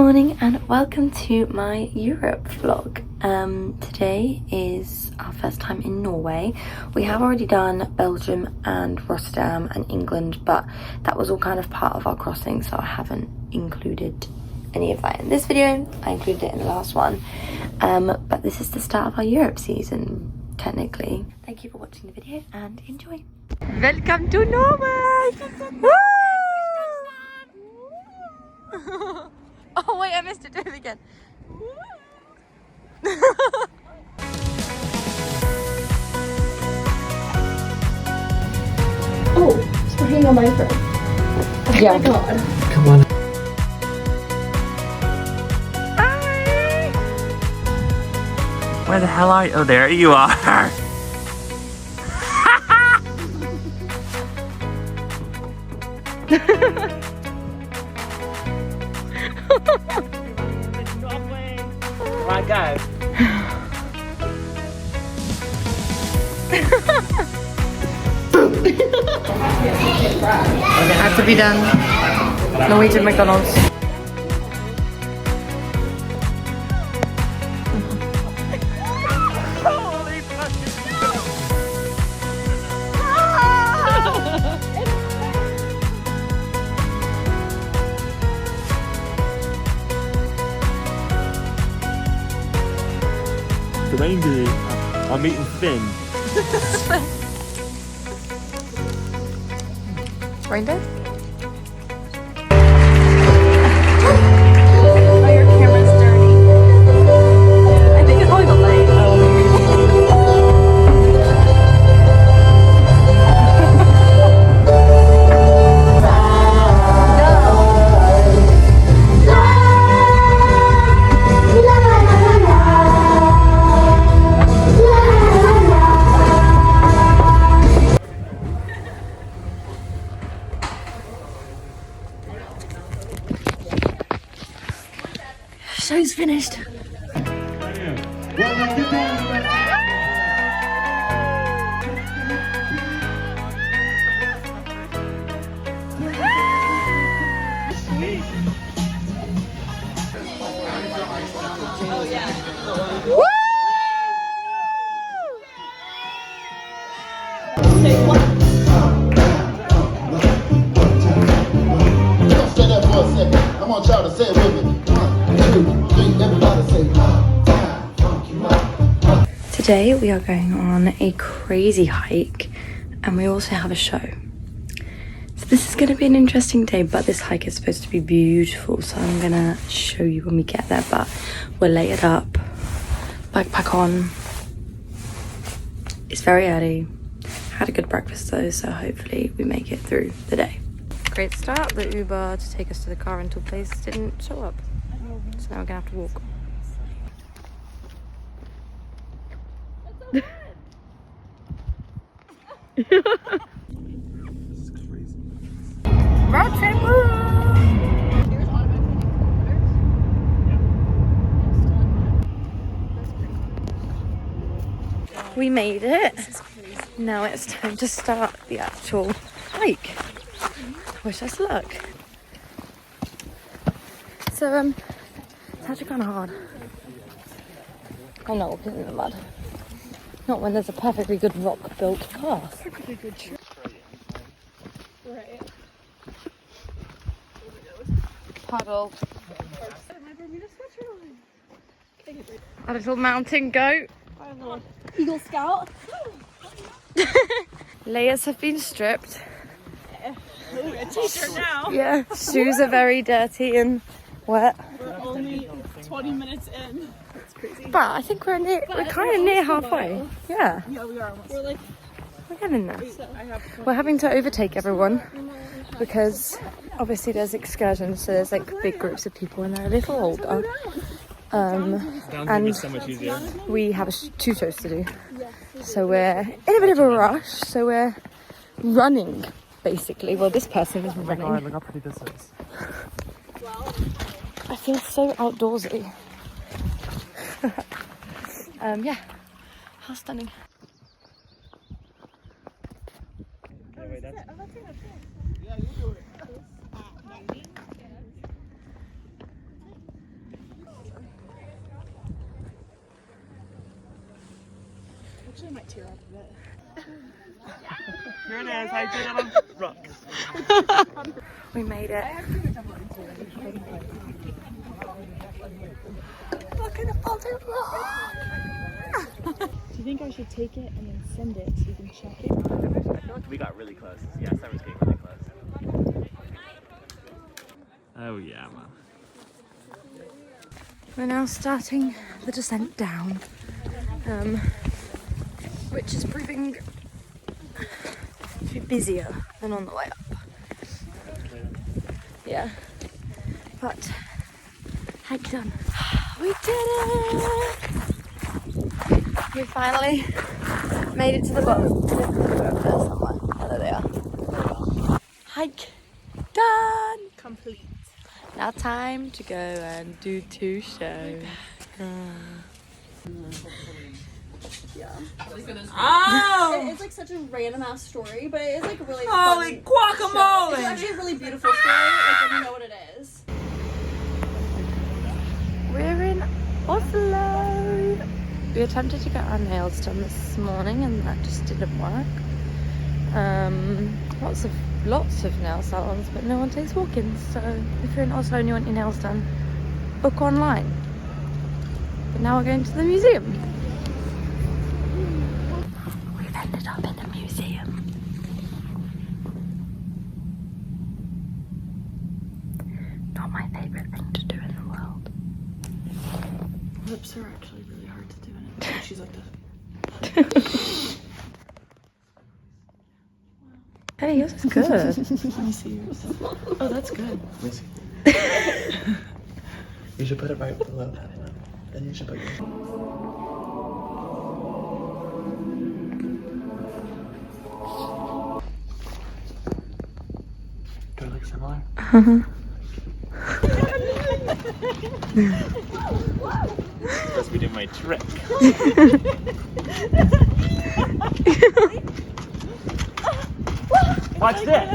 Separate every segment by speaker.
Speaker 1: morning and welcome to my Europe vlog. Today is our first time in Norway. We have already done Belgium and Rotterdam and England, but that was all kind of part of our crossing, so I haven't included any of that in this video. I included it in the last one. But this is the start of our Europe season, technically. Thank you for watching the video and enjoy. Welcome to Norway! Oh wait, I missed it. Do it again.
Speaker 2: Oh, it's working on my phone. Oh
Speaker 1: Yeah.
Speaker 2: my god.
Speaker 3: Come on.
Speaker 1: Hi!
Speaker 3: Where the hell are you? Oh, there you are. My God.
Speaker 1: Had to be done. Norwegian McDonald's.
Speaker 3: Holy fucking The reindeer are meeting Finn.
Speaker 1: Reindeer?
Speaker 2: Oh, your camera's dirty.
Speaker 1: I think it's probably the light. Show's finished.
Speaker 4: Say that for a second. I want y'all to say it with me. 1, 2, 3, everybody say time, funky man.
Speaker 1: Today we are going on a crazy hike and we also have a show. So this is going to be an interesting day, but this hike is supposed to be beautiful, so I'm going to show you when we get there. But we're layered up, backpack on. It's very early. Had a good breakfast though, so hopefully we make it through the day. Great start. The Uber to take us to the car rental place didn't show up, so now we're gonna have to walk. Road trip! We made it. Now it's time to start the actual hike. Wish us luck. So it's actually kind of hard. I'm not walking in the mud. Not when there's a perfectly good rock-built path.
Speaker 2: Perfectly good trip. Right.
Speaker 1: Puddle.
Speaker 2: My Bermuda sweatshirt on.
Speaker 1: A little mountain goat.
Speaker 2: Our little Eagle Scout.
Speaker 1: Layers have been stripped.
Speaker 2: Ooh, a t-shirt now.
Speaker 1: Yeah, shoes are very dirty and wet.
Speaker 2: We're only 20 minutes in. That's crazy.
Speaker 1: But I think we're kind of near halfway. Yeah,
Speaker 2: Yeah, we are almost. We're like,
Speaker 1: we're getting there.
Speaker 2: I have
Speaker 1: We're having to overtake everyone because obviously there's excursions, so there's like big groups of people and they're a little older. And
Speaker 3: so much easier.
Speaker 1: we have 2 shows to do. So we're in a bit of a rush, so we're running basically. Well, this person is running.
Speaker 3: Look how pretty this is.
Speaker 1: I feel so outdoorsy. Yeah, how stunning.
Speaker 3: Wait, that's...
Speaker 2: Actually, I might tear up a bit.
Speaker 3: Here it is. I did it on rocks.
Speaker 1: We made it. Look at the other vlog.
Speaker 2: Do you think I should take it and then send it so you can check it?
Speaker 3: We got really close. Yeah, Summer's getting really close. Oh yeah, man.
Speaker 1: We're now starting the descent down, which is proving to be busier than on the way up. Yeah, but hike done. We did it! We finally made it to the boat. There somewhere. Oh, there they are. Hike done!
Speaker 2: Complete.
Speaker 1: Now time to go and do 2 shows.
Speaker 2: Oh! It's like such a random ass story, but it is like really
Speaker 1: Holy
Speaker 2: funny
Speaker 1: guacamole!
Speaker 2: show. It's actually a really beautiful story, like when you know what it is.
Speaker 1: We're in Oslo. We attempted to get our nails done this morning and that just didn't work. Lots of nail salons, but no one takes walk-ins. So if you're in Oslo and you want your nails done, book online. But now we're going to the museum. We've ended up in a museum. Not my favourite thing to do in the world.
Speaker 2: Lips are actually really hard to do in it. She's like this.
Speaker 1: Hey, yours is good.
Speaker 2: Let me see yours. Oh, that's good.
Speaker 5: Let me see. You should put it right below that. Then you should put yours. Do I look similar?
Speaker 3: Supposed to be doing my trick. Watch this.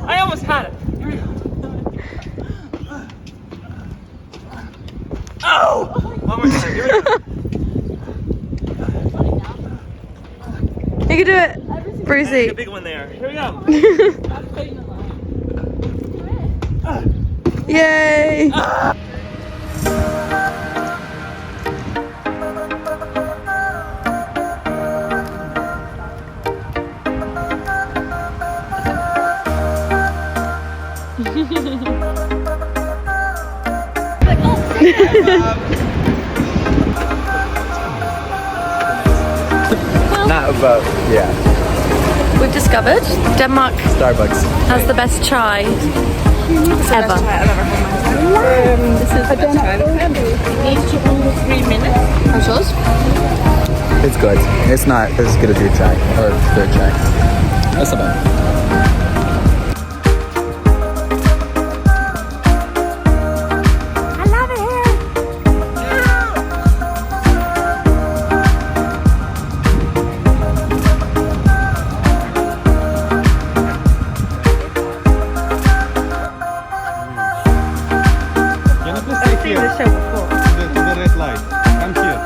Speaker 3: I almost had it. Here we go. Oh! One more time. Here we go.
Speaker 1: You can do it,
Speaker 3: A
Speaker 1: Brucey.
Speaker 3: big one there. Here we go.
Speaker 1: Yay!
Speaker 5: Not about, yeah.
Speaker 1: We've discovered Denmark
Speaker 5: Starbucks.
Speaker 1: has the best chai ever.
Speaker 2: This is the best time. Each 3 minutes.
Speaker 1: How's yours?
Speaker 5: It's good. It's not as good as your chai, or their chai. That's about it.
Speaker 1: I've seen this show before.
Speaker 6: To the red light. Come here.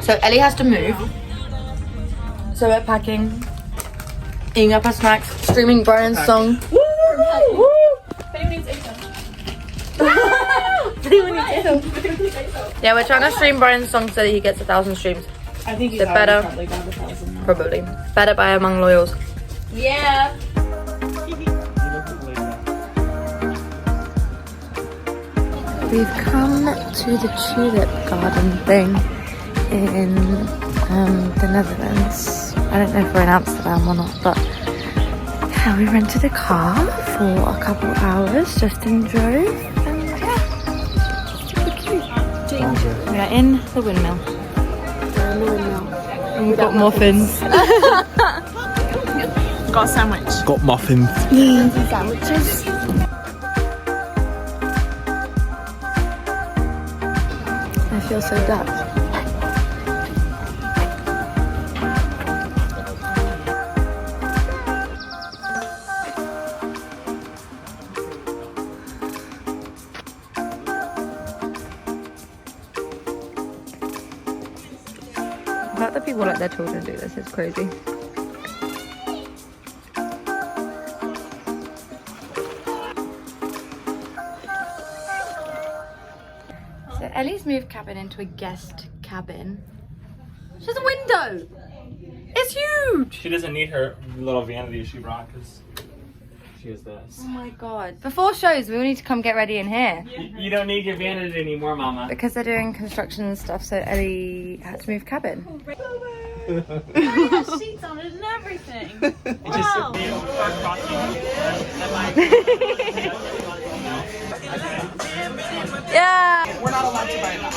Speaker 1: So Ellie has to move. So we're packing, eating up our snacks, streaming Brian's song. Yeah, we're trying to stream Brian's song so that he gets 1,000 streams.
Speaker 2: I think he's
Speaker 1: So better.
Speaker 2: probably got 1,000 now.
Speaker 1: Probably. Better by among loyals.
Speaker 2: Yeah.
Speaker 1: We've come to the tulip garden thing in the Netherlands. I don't know if we're in Amsterdam or not, but yeah, we rented a car for a couple hours just in drove, and yeah, super cute. We are in the windmill. And we've got muffins.
Speaker 2: Got a sandwich.
Speaker 3: Got muffins.
Speaker 2: Sandwiches.
Speaker 1: I feel so Dutch. The fact that people let their children do this is crazy. So Ellie's moved cabin into a guest cabin. She has a window! It's huge!
Speaker 3: She doesn't need her little vanity she brought because she has this.
Speaker 1: Oh my god. Before shows, we all need to come get ready in here.
Speaker 3: You don't need your vanity anymore, Mama.
Speaker 1: Because they're doing construction and stuff, so Ellie had to move cabin.
Speaker 2: Sheets on it and everything. Wow.
Speaker 1: Yeah!
Speaker 2: We're not allowed to buy that.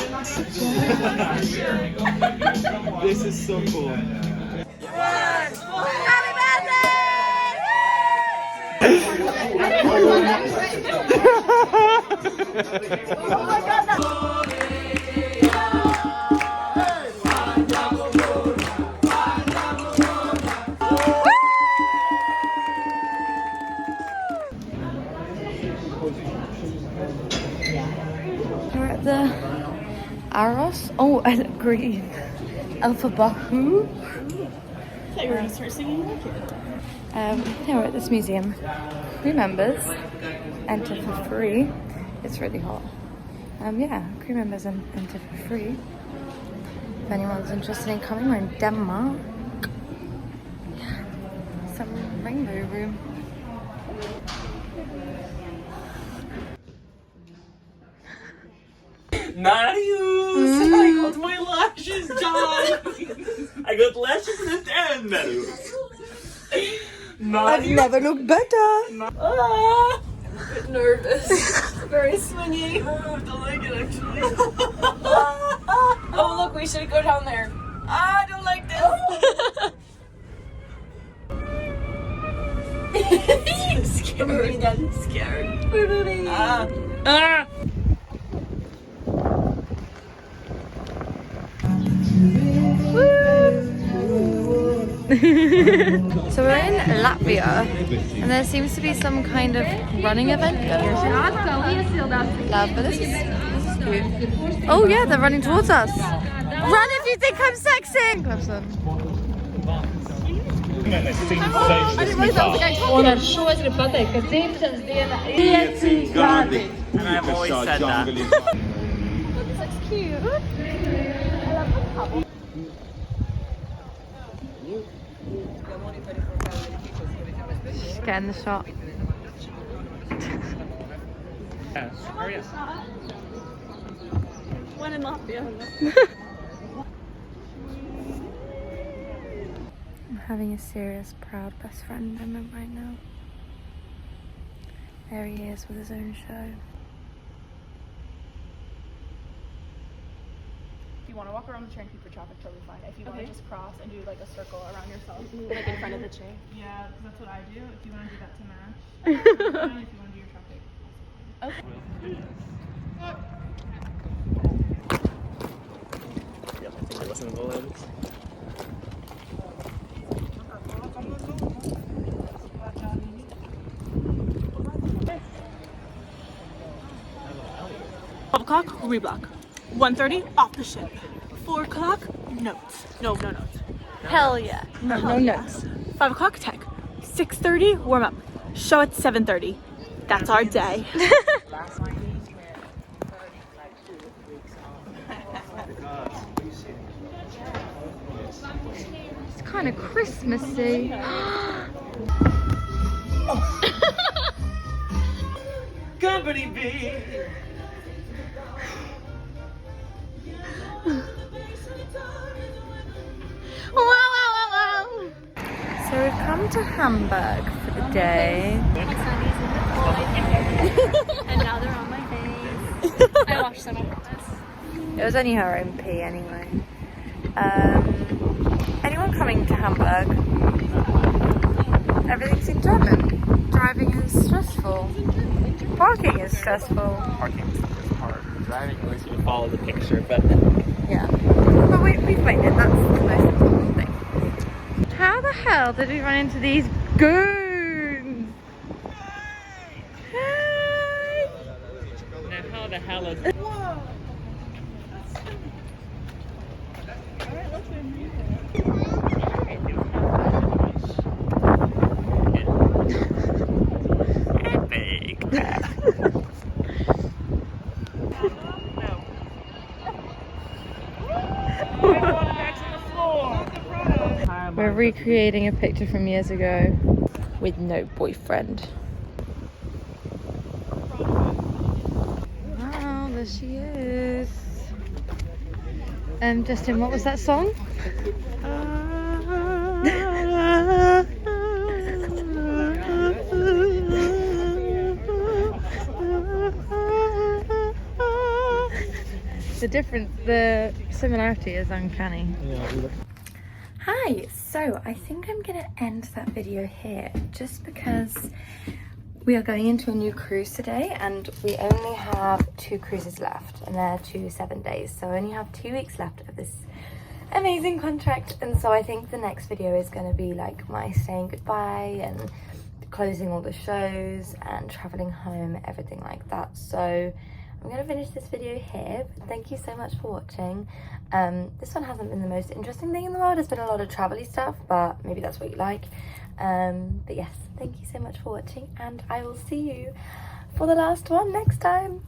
Speaker 3: This is so cool.
Speaker 1: We're at the Aros. Oh, I look green. Alpha Bahu.
Speaker 2: I thought you were going to start singing like it.
Speaker 1: Yeah, we're at this museum. Crew members enter for free. It's really hot. Yeah, crew members enter for free. If anyone's interested in coming, we're in Denmark. Yeah, some rainbow room.
Speaker 3: Marius!
Speaker 2: I got my lashes done.
Speaker 3: I got lashes in the end, Marius.
Speaker 1: I've never looked better.
Speaker 2: Ah, a bit nervous. Very swingy. I don't like it actually. Oh look, we should go down there. Ah, I don't like this. I'm scared. I'm scared. Ah.
Speaker 1: So we're in Latvia, and there seems to be some kind of running event going on. Love, but this is cute. Oh yeah, they're running towards us. Run if you think I'm sexy! Clemson.
Speaker 3: And I've always said that.
Speaker 1: This looks cute. Just getting the shot.
Speaker 2: One in Latvia.
Speaker 1: I'm having a serious, proud best friend moment right now. There he is with his own show.
Speaker 7: If you want to walk around the train, keep your traffic totally fine. If you want to just cross and do like a circle around yourself, like in front of the train. Yeah, because that's what I do. If you want to do that to match, if you want to do your traffic. Okay.
Speaker 3: Yeah, I think they listen to the ladies.
Speaker 2: O'clock, reblock. 1:30, off the ship. 4 o'clock, notes. No notes.
Speaker 1: Hell yeah.
Speaker 2: No notes. 5 o'clock, tech. 6:30, warm up. Show at 7:30. That's our day.
Speaker 1: It's kind of Christmassy.
Speaker 3: Company B.
Speaker 1: So we've come to Hamburg for the day.
Speaker 8: My sunnies in the toilet. And now they're on my face. I washed them, I promise.
Speaker 1: It was only her own pee anyway. Anyone coming to Hamburg? Everything's in German. Driving is stressful. Parking is stressful.
Speaker 5: Parking's the worst part. Driving, at least we follow the picture, but
Speaker 1: Yeah. But we've made it. That's the most important thing. How the hell did we run into these goons? Hey!
Speaker 3: Now, how the hell is
Speaker 1: We're recreating a picture from years ago with no boyfriend. Wow, there she is. Justin, what was that song? The similarity is uncanny. Hi, so I think I'm gonna end that video here just because we are going into a new cruise today and we only have 2 cruises left and they're 2 7 days, so I only have 2 weeks left of this amazing contract. And so I think the next video is going to be like my saying goodbye and closing all the shows and traveling home, everything like that. So I'm going to finish this video here, but thank you so much for watching. This one hasn't been the most interesting thing in the world. It's been a lot of travel-y stuff, but maybe that's what you like. But yes, thank you so much for watching and I will see you for the last one next time.